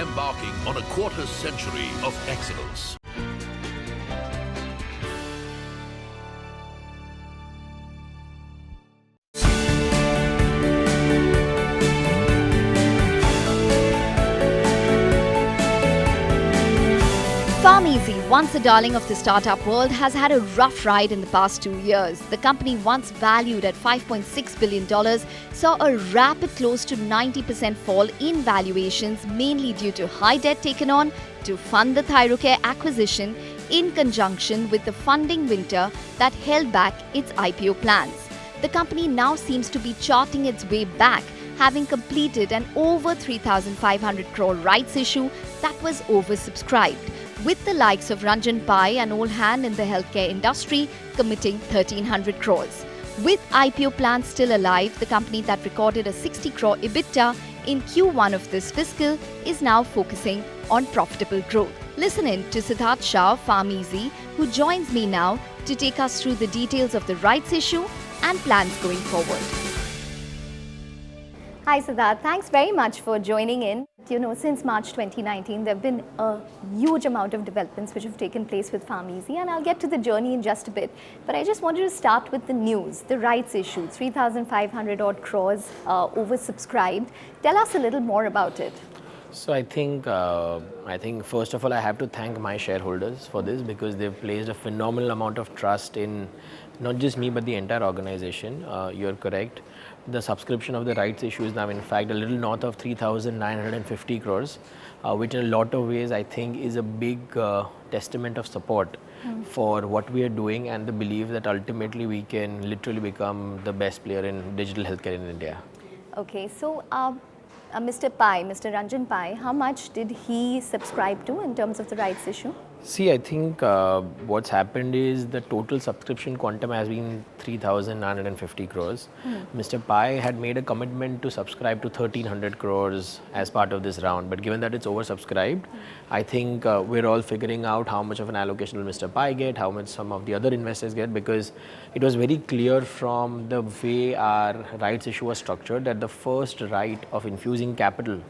embarking on a quarter century of excellence. Pharmeasy, once a darling of the startup world, has had a rough ride in the past 2 years. The company, once valued at $5.6 billion, saw a rapid close to 90% fall in valuations, mainly due to high debt taken on to fund the Thyrocare acquisition in conjunction with the funding winter that held back its IPO plans. The company now seems to be charting its way back, having completed an over 3,500 crore rights issue that was oversubscribed, with the likes of Ranjan Pai, an old hand in the healthcare industry, committing 1,300 crores. With IPO plans still alive, the company that recorded a 60 crore EBITDA in Q1 of this fiscal is now focusing on profitable growth. Listen in to Siddharth Shah, Pharmeasy, who joins me now to take us through the details of the rights issue and plans going forward. Hi Siddharth, thanks very much for joining in. Since March 2019, there have been a huge amount of developments which have taken place with Pharmeasy, and I'll get to the journey in just a bit. But I just wanted to start with the news, the rights issue, 3,500 odd crores oversubscribed. Tell us a little more about it. So I think first of all, I have to thank my shareholders for this, because they've placed a phenomenal amount of trust in not just me but the entire organization. You're correct. The subscription of the rights issue is now in fact a little north of 3,950 crores, which in a lot of ways I think is a big testament of support for what we are doing and the belief that ultimately we can literally become the best player in digital healthcare in India. Okay, so Mr. Pai, Mr. Ranjan Pai, how much did he subscribe to in terms of the rights issue? See, I think what's happened is the total subscription quantum has been 3,950 crores. Mr. Pai had made a commitment to subscribe to 1,300 crores as part of this round. But given that it's oversubscribed, I think we're all figuring out how much of an allocation will Mr. Pai get, how much some of the other investors get, because it was very clear from the way our rights issue was structured that the first right of infusing capital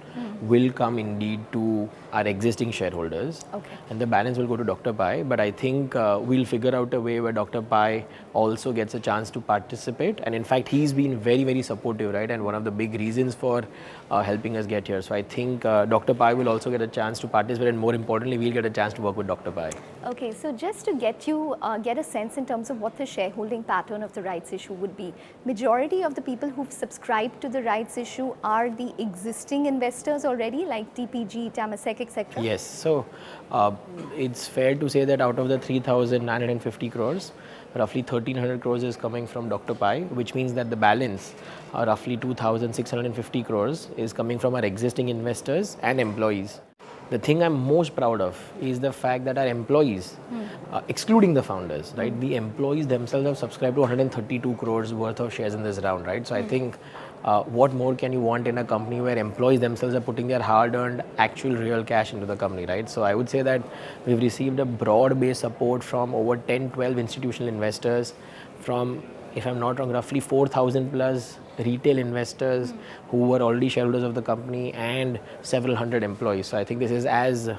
will come indeed to our existing shareholders. Okay. And the balance will go to Dr. Pai, but I think we'll figure out a way where Dr. Pai also gets a chance to participate, and in fact he's been very, very supportive, right, and one of the big reasons for helping us get here. So I think Dr. Pai will also get a chance to participate, and more importantly we'll get a chance to work with Dr. Pai. Okay, so just to get a sense in terms of what the shareholding pattern of the rights issue would be, majority of the people who've subscribed to the rights issue are the existing investors already, like TPG, Temasek, etc.? Yes, so it's fair to say that out of the 3,950 crores, roughly 1,300 crores is coming from Dr. Pai, which means that the balance, roughly 2,650 crores, is coming from our existing investors and employees. The thing I'm most proud of is the fact that our employees, excluding the founders, right, the employees themselves have subscribed to 132 crores worth of shares in this round, right? So I think what more can you want in a company where employees themselves are putting their hard-earned, actual, real cash into the company, right? So I would say that we've received a broad-based support from over 10, 12 institutional investors, from, if I'm not wrong, roughly 4,000 plus retail investors who were already shareholders of the company, and several hundred employees. So I think this is as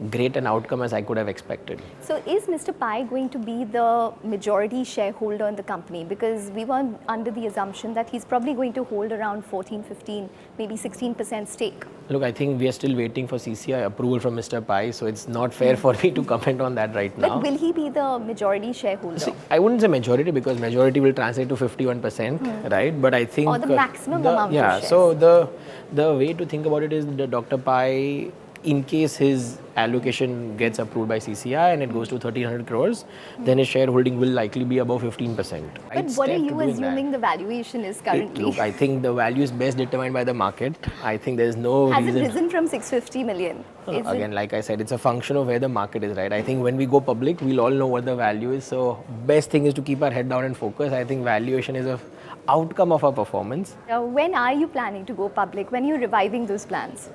great an outcome as I could have expected. So is Mr. Pai going to be the majority shareholder in the company? Because we were under the assumption that he's probably going to hold around 14, 15, maybe 16% stake. Look, I think we are still waiting for CCI approval from Mr. Pai, so it's not fair for me to comment on that right now. But will he be the majority shareholder? See, I wouldn't say majority, because majority will translate to 51%, right? But I think... Or the maximum amount of shares. So the way to think about it is that Dr. Pai, in case his allocation gets approved by CCI and it goes to 1,300 crores, then his shareholding will likely be above 15%. But what are you assuming the valuation is currently? Look, I think the value is best determined by the market. I think there's no reason... Has it risen from 650 million? Again, like I said, it's a function of where the market is, right? I think when we go public, we'll all know what the value is. So best thing is to keep our head down and focus. I think valuation is an outcome of our performance. When are you planning to go public? When are you reviving those plans?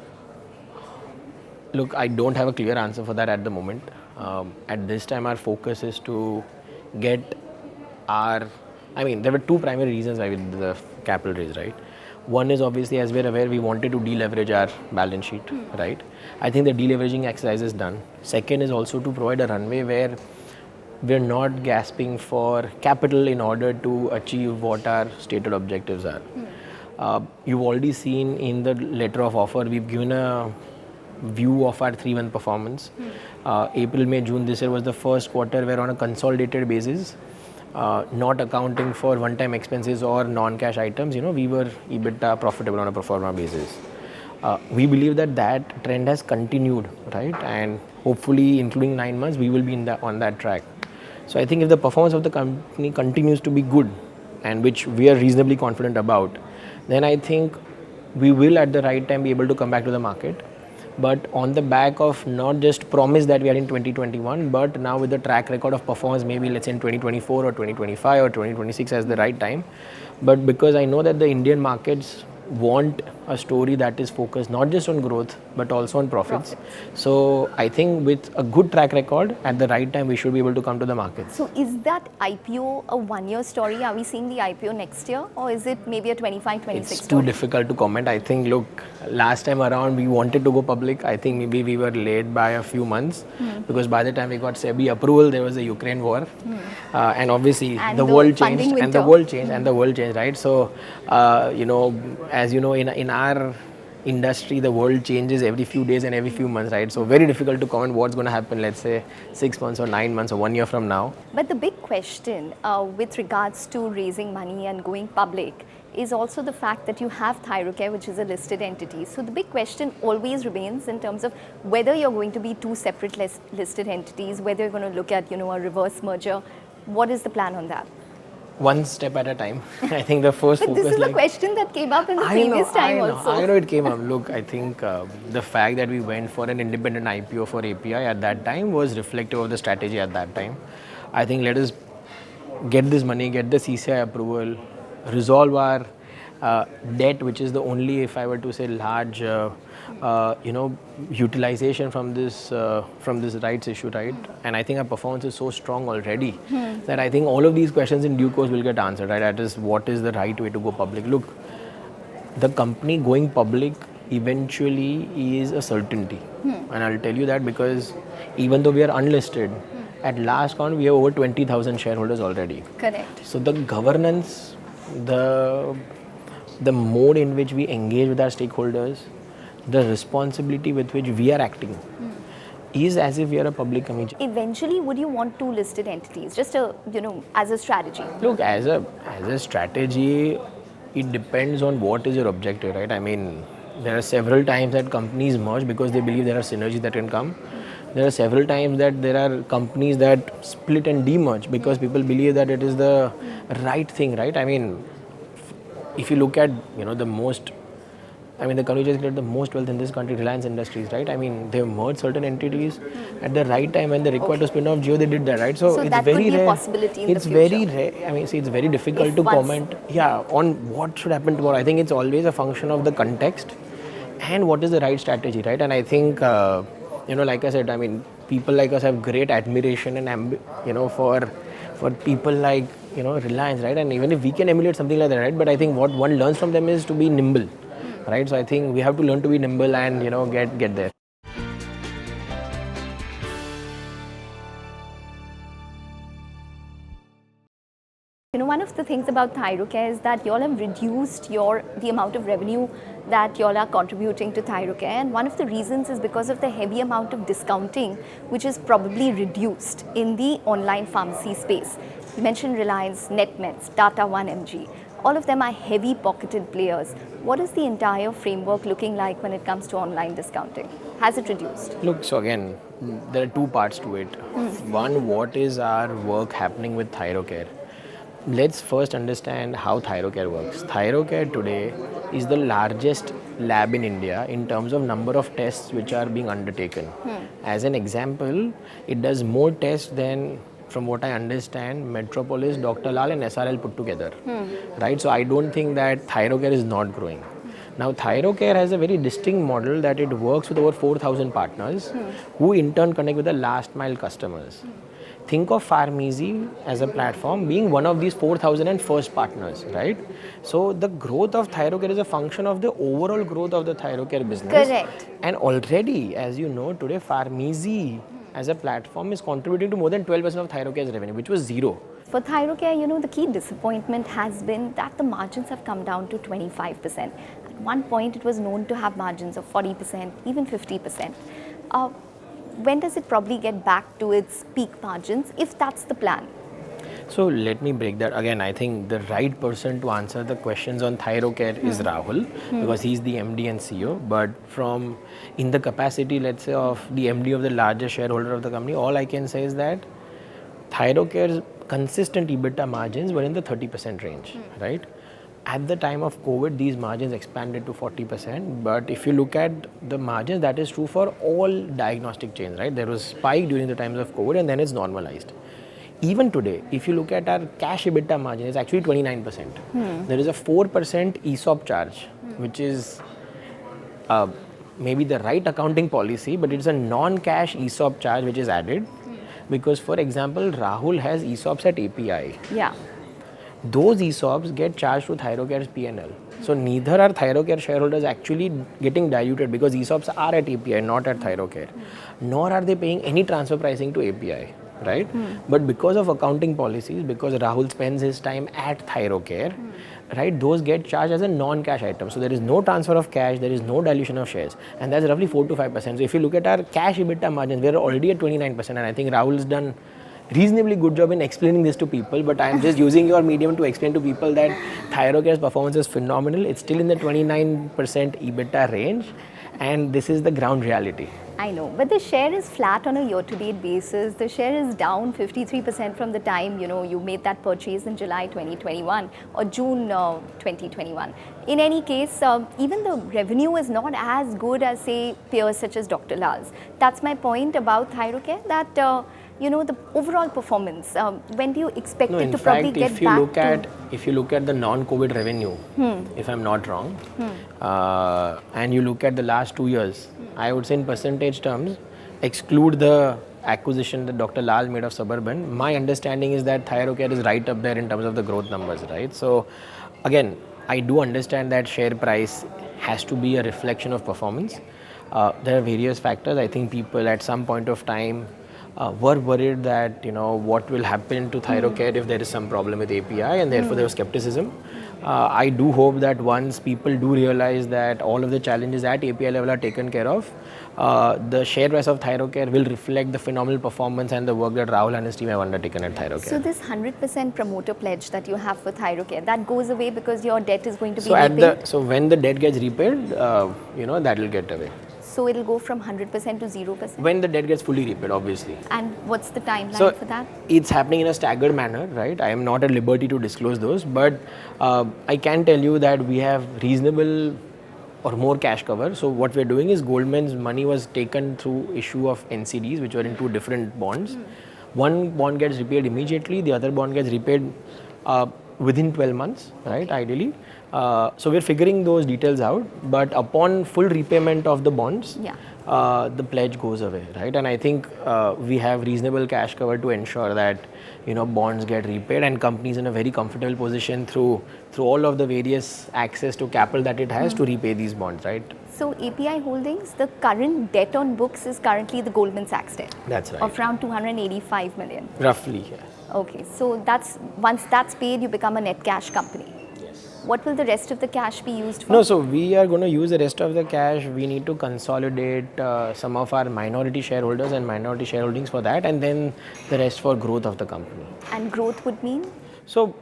Look, I don't have a clear answer for that at the moment. At this time, our focus is to get our... I mean, there were two primary reasons why we did the capital raise, right? One is obviously, as we're aware, we wanted to deleverage our balance sheet, right? I think the deleveraging exercise is done. Second is also to provide a runway where we're not gasping for capital in order to achieve what our stated objectives are. You've already seen in the letter of offer, we've given a view of our 3-month performance. April, May, June this year was the first quarter where on a consolidated basis, not accounting for one-time expenses or non-cash items, we were EBITDA profitable on a pro forma basis. We believe that trend has continued, right? And hopefully, including 9 months, we will be on that track. So I think if the performance of the company continues to be good, and which we are reasonably confident about, then I think we will at the right time be able to come back to the market. But on the back of not just promise that we are in 2021, but now with the track record of performance, maybe let's say in 2024 or 2025 or 2026 as the right time. But because I know that the Indian markets want a story that is focused not just on growth but also on profits. So I think with a good track record at the right time we should be able to come to the market. So is that IPO a one-year story? Are we seeing the IPO next year, or is it maybe a 25-26 It's story? too difficult to comment. I think, look, last time around we wanted to go public. I think maybe we were late by a few months because by the time we got SEBI approval, there was the Ukraine war, and obviously And the the world funding changed, and the winter. world changed, and the world changed, right? So, as you know, in our industry, the world changes every few days and every few months, right? So very difficult to comment what's going to happen, let's say 6 months or 9 months or 1 year from now. But the big question with regards to raising money and going public is also the fact that you have Thyrocare, which is a listed entity. So the big question always remains in terms of whether you're going to be two separate listed entities, whether you're going to look at, a reverse merger. What is the plan on that? One step at a time. I think the first But focus. this is a question that came up in the previous time also. I know it came up. Look, I think the fact that we went for an independent IPO for API at that time was reflective of the strategy at that time. I think let us get this money, get the CCI approval, resolve our debt, which is the only, if I were to say, large, utilization from this rights issue, right? And I think our performance is so strong already that I think all of these questions in due course will get answered, right? That is, what is the right way to go public? Look, the company going public eventually is a certainty, and I'll tell you that because even though we are unlisted, at last count we have over 20,000 shareholders already. Correct. So the governance, the mode in which we engage with our stakeholders, the responsibility with which we are acting is as if we are a public company. Eventually, would you want two listed entities, just as a strategy? Look, as a strategy, it depends on what is your objective, right? I mean, there are several times that companies merge because they believe there are synergies that can come. There are several times that there are companies that split and demerge because people believe that it is the right thing, right? I mean, if you look at, the company just created the most wealth in this country, Reliance Industries, right? I mean, they've merged certain entities at the right time when they required to spin off Jio, they did that, right? So it's that very could be rare. A possibility in it's the future. very rare. I mean, see, it's very difficult to comment, on what should happen tomorrow. I think it's always a function of the context and what is the right strategy, right? And I think, like I said, I mean, people like us have great admiration and for people like Reliance, right? And even if we can emulate something like that, right? But I think what one learns from them is to be nimble, right? So I think we have to learn to be nimble and get there. One of the things about Thyrocare is that you all have reduced the amount of revenue that you all are contributing to Thyrocare, and one of the reasons is because of the heavy amount of discounting which is probably reduced in the online pharmacy space. You mentioned Reliance, NetMeds, Tata 1mg. All of them are heavy pocketed players. What is the entire framework looking like when it comes to online discounting? Has it reduced? Look, so again, there are two parts to it. One, what is our work happening with Thyrocare? Let's first understand how Thyrocare works. Thyrocare today is the largest lab in India in terms of number of tests which are being undertaken. As an example, it does more tests than, from what I understand, Metropolis, Dr. Lal and SRL put together. Right? So I don't think that Thyrocare is not growing. Now, Thyrocare has a very distinct model that it works with over 4,000 partners who in turn connect with the last mile customers. think of Pharmeasy as a platform being one of these 4,001st partners, right? So the growth of Thyrocare is a function of the overall growth of the Thyrocare business. Correct. And already, as you know, today Pharmeasy as a platform is contributing to more than 12% of Thyrocare's revenue, which was zero. For Thyrocare, the key disappointment has been that the margins have come down to 25%. At one point, it was known to have margins of 40%, even 50%. When does it probably get back to its peak margins, if that's the plan? So let me break that again. I think the right person to answer the questions on Thyrocare is Rahul, because he's the MD and CEO. But from in the capacity, let's say, of the MD of the largest shareholder of the company, all I can say is that Thyrocare's consistent EBITDA margins were in the 30% range, right? At the time of COVID, these margins expanded to 40%. But if you look at the margins, that is true for all diagnostic chains, right? There was a spike during the times of COVID, and then it's normalized. Even today, if you look at our cash EBITDA margin, it's actually 29%. There is a 4% ESOP charge, which is maybe the right accounting policy, but it's a non-cash ESOP charge which is added. Because, for example, Rahul has ESOPs at API. Yeah. Those ESOPs get charged to Thyrocare's P&L. So neither are Thyrocare shareholders actually getting diluted, because ESOPs are at API, not at Thyrocare. Nor are they paying any transfer pricing to API, right? But because of accounting policies, because Rahul spends his time at Thyrocare, right, those get charged as a non-cash item. So there is no transfer of cash, there is no dilution of shares, and that's roughly 4 to 5%. So if you look at our cash EBITDA margins, we are already at 29%, and I think Rahul's done reasonably good job in explaining this to people, but I am just using your medium to explain to people that Thyrocare's performance is phenomenal. It's still in the 29% EBITDA range, and this is the ground reality. I know, but the share is flat on a year-to-date basis. The share is down 53% from the time, you made that purchase in July 2021 or June 2021. In any case, even the revenue is not as good as, say, peers such as Dr. Lal's. That's my point about Thyrocare, that the overall performance, when do you expect it to probably get back to? If you look at the non-COVID revenue, if I'm not wrong, and you look at the last 2 years, I would say in percentage terms, exclude the acquisition that Dr. Lal made of Suburban, my understanding is that Thyrocare is right up there in terms of the growth numbers, right? So again, I do understand that share price has to be a reflection of performance. There are various factors. I think people at some point of time were worried that what will happen to Thyrocare if there is some problem with API, and therefore there was skepticism. I do hope that once people do realize that all of the challenges at API level are taken care of, the share price of Thyrocare will reflect the phenomenal performance and the work that Rahul and his team have undertaken at Thyrocare. So this 100% promoter pledge that you have for Thyrocare, that goes away because your debt is going to be repaid? So when the debt gets repaid, that will get away. So it'll go from 100% to 0%? When the debt gets fully repaid, obviously. And what's the timeline for that? It's happening in a staggered manner, right? I am not at liberty to disclose those, but I can tell you that we have reasonable or more cash cover. So what we're doing is Goldman's money was taken through issue of NCDs, which were in 2 different bonds. One bond gets repaid immediately, the other bond gets repaid within 12 months, right, ideally. So we're figuring those details out, but upon full repayment of the bonds, the pledge goes away, right? And I think we have reasonable cash cover to ensure that bonds get repaid, and companies in a very comfortable position through all of the various access to capital that it has to repay these bonds, right? So API Holdings, the current debt on books is currently the Goldman Sachs debt. That's right. Of around 285 million. Roughly, yes. Okay, so once that's paid, you become a net cash company. What will the rest of the cash be used for? No, so we are going to use the rest of the cash. We need to consolidate some of our minority shareholders and minority shareholdings for that, and then the rest for growth of the company. And growth would mean? So,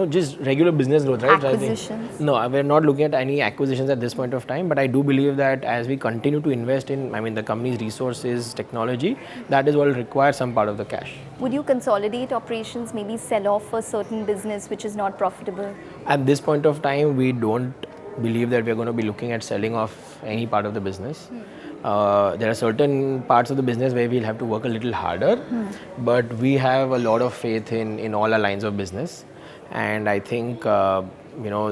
just regular business growth, right? Acquisitions? No, we're not looking at any acquisitions at this point of time, but I do believe that as we continue to invest in, the company's resources, technology, that is what will require some part of the cash. Would you consolidate operations, maybe sell off a certain business which is not profitable? At this point of time, we don't believe that we're going to be looking at selling off any part of the business. There are certain parts of the business where we'll have to work a little harder, but we have a lot of faith in all our lines of business, and I think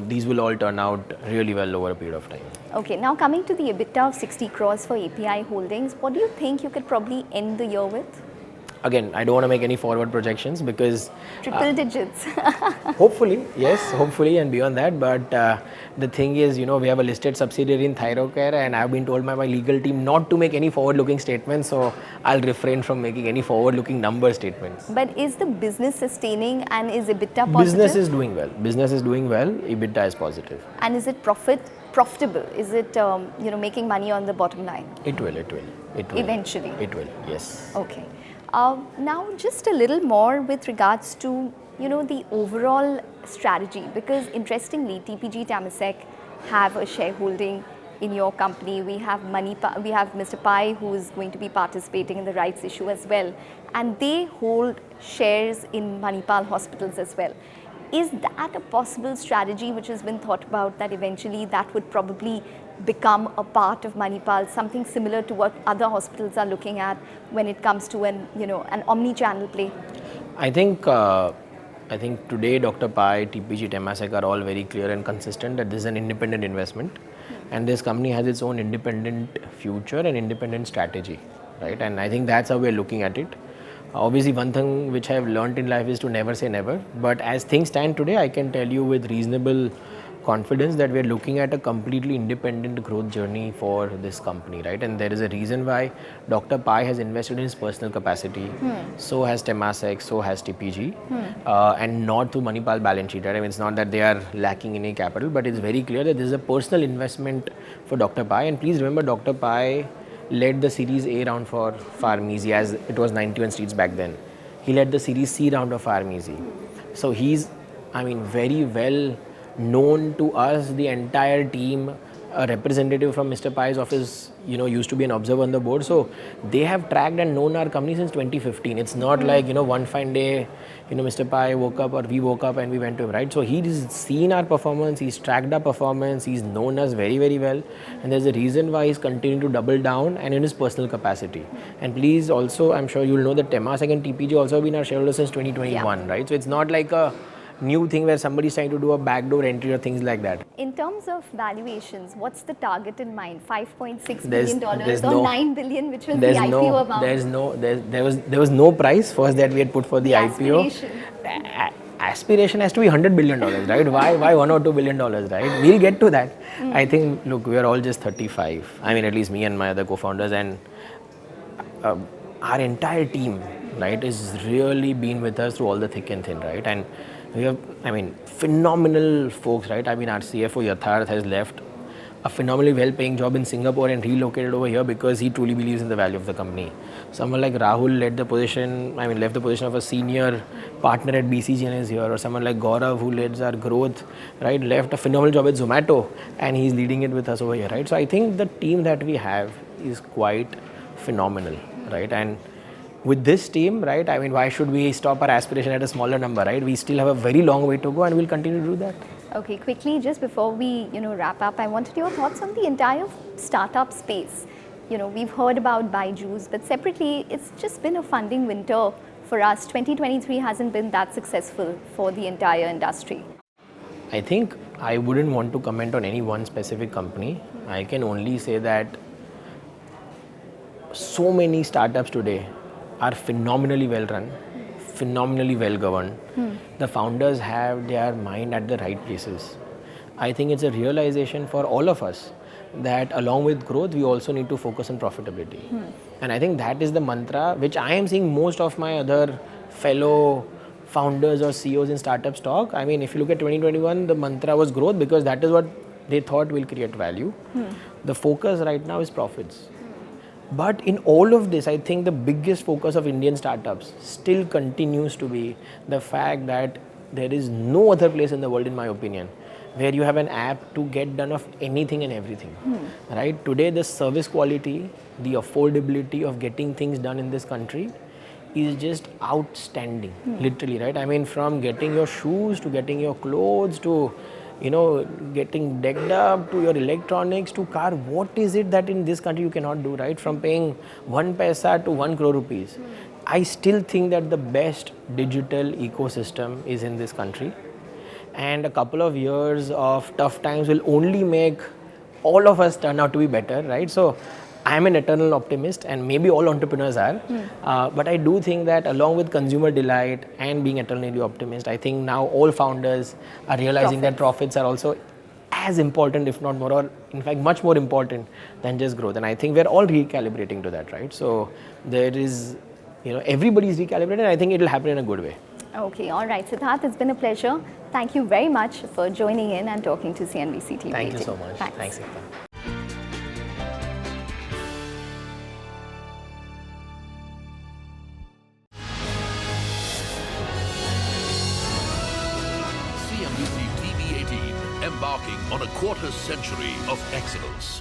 these will all turn out really well over a period of time. Okay, now coming to the EBITDA of 60 crores for API Holdings, what do you think you could probably end the year with? again, I don't want to make any forward projections because Triple digits. hopefully, yes, hopefully, and beyond that. But the thing is, we have a listed subsidiary in Thyrocare, and I've been told by my legal team not to make any forward-looking statements. So I'll refrain from making any forward-looking number statements. But is the business sustaining and is EBITDA positive? Business is doing well. Business is doing well. EBITDA is positive. And is it profitable? Is it making money on the bottom line? It will. Eventually. It will. Yes. Okay. Now, just a little more with regards to the overall strategy, because interestingly, TPG Temasek have a shareholding in your company. We have we have Mr. Pai, who is going to be participating in the rights issue as well, and they hold shares in Manipal hospitals as well. Is that a possible strategy which has been thought about, that eventually that would probably become a part of Manipal, something similar to what other hospitals are looking at when it comes to an omni-channel play? I think today Dr. Pai, TPG, Temasek are all very clear and consistent that this is an independent investment, and this company has its own independent future and independent strategy, right? And I think that's how we're looking at it. Obviously, one thing which I have learned in life is to never say never. But as things stand today, I can tell you with reasonable confidence that we are looking at a completely independent growth journey for this company, right? And there is a reason why Dr. Pai has invested in his personal capacity. So has Temasek, so has TPG, and not through Manipal balance sheet, right? I mean, it's not that they are lacking any capital, but it's very clear that this is a personal investment for Dr. Pai. And please remember, Dr. Pai led the Series A round for Pharmeasy, as it was 91 streets back then. He led the Series C round of Pharmeasy. So he's, very well known to us, the entire team. A representative from Mr. Pai's office, used to be an observer on the board. So they have tracked and known our company since 2015. It's not like, one fine day, Mr. Pai woke up or we woke up and we went to him, right? So he's seen our performance, he's tracked our performance, he's known us very, very well. And there's a reason why he's continuing to double down and in his personal capacity. And please also, I'm sure you'll know that Temasek and TPG also have been our shareholders since 2021, right? So it's not like a new thing where somebody's trying to do a backdoor entry or things like that. In terms of valuations, what's the target in mind? $5.6 billion or $9 billion, which was the IPO amount? There was no price first that we had put for the IPO. Aspiration has to be $100 billion, right? Why $1 or $2 billion, right? We'll get to that. I think, look, we are all just 35. At least me and my other co-founders, and our entire team, right, is really been with us through all the thick and thin, right? And we have, phenomenal folks, right? Our CFO Yatharth has left a phenomenally well-paying job in Singapore and relocated over here because he truly believes in the value of the company. Someone like Rahul left the position of a senior partner at BCG and is here. Or someone like Gaurav, who leads our growth, right, left a phenomenal job at Zomato and he's leading it with us over here, right? So I think the team that we have is quite phenomenal, right? And with this team, right, why should we stop our aspiration at a smaller number, right? We still have a very long way to go and we'll continue to do that. Okay, quickly, just before we, wrap up, I wanted your thoughts on the entire startup space. We've heard about Byju's, but separately, it's just been a funding winter for us. 2023 hasn't been that successful for the entire industry. I think I wouldn't want to comment on any one specific company. I can only say that so many startups today are phenomenally well run, phenomenally well governed. The founders have their mind at the right places. I think it's a realization for all of us that along with growth, we also need to focus on profitability. And I think that is the mantra which I am seeing most of my other fellow founders or CEOs in startups talk. If you look at 2021, the mantra was growth because that is what they thought will create value. The focus right now is profits. But in all of this, I think the biggest focus of Indian startups still continues to be the fact that there is no other place in the world, in my opinion, where you have an app to get done of anything and everything, right? Today, the service quality, the affordability of getting things done in this country is just outstanding, literally, right? From getting your shoes to getting your clothes to getting decked up to your electronics to car, what is it that in this country you cannot do, right? From paying 1 paisa to 1 crore rupees. I still think that the best digital ecosystem is in this country. And a couple of years of tough times will only make all of us turn out to be better, right? So I'm an eternal optimist, and maybe all entrepreneurs are. But I do think that along with consumer delight and being eternally optimist, I think now all founders are realizing that profits are also as important, if not more, or in fact much more important than just growth. And I think we're all recalibrating to that, right? So there is, everybody's recalibrating. I think it'll happen in a good way. Okay, all right. Siddharth, it's been a pleasure. Thank you very much for joining in and talking to CNBC TV18. Thank you so much. Thanks. Ekta. CNBC TV18, embarking on a quarter century of excellence.